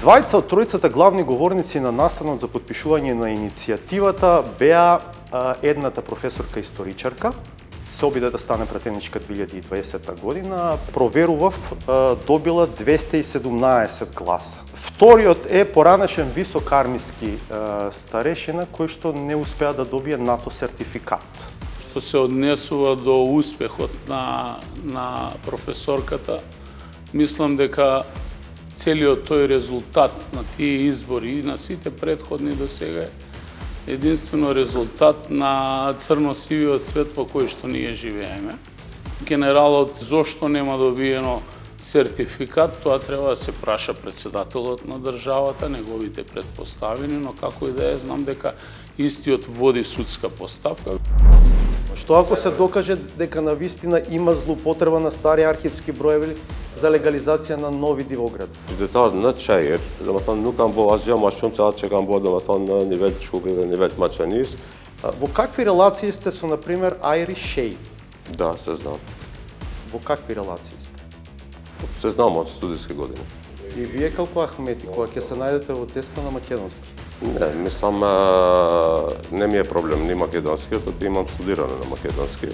Двајца од тројцата главни говорници на настанот за подпишување на иницијативата беа едната професорка историчарка, се обиде да стане пратеничка 2020 година, проверував, добила 217 гласа. Вториот е поранешен висок армиски старешина кој што не успеа да добие НАТО сертификат. Што се однесува до успехот на професорката, мислам дека целиот тој резултат на тие избори и на сите претходни до сега е единствено резултат на црно-сивиот свет во кој што ние живееме. Генералот зошто нема добиено сертификат, тоа треба да се праша претседателот на државата, неговите претпоставени, но како и да е, знам дека истиот води судска постапка. Што ако се докаже дека навистина има злоупотреба на стари архивски броеви за легализација на нови дивогради? Qytetarët në Çajër, domethënë nuk kanë bërë asgjë më shumë se atë që kanë bërë domethënë në nivel të Shkupit dhe nivel të Maçanisë. Во какви релации сте со, например, Айри Шеј? Да, се знам. Во какви релации сте? Се знам од студиски години. И вие како Ахмети, кога ќе се најдете во теста на македонски? Не, мислам не ми е проблем ни македонскиот, имам студирано на македонски.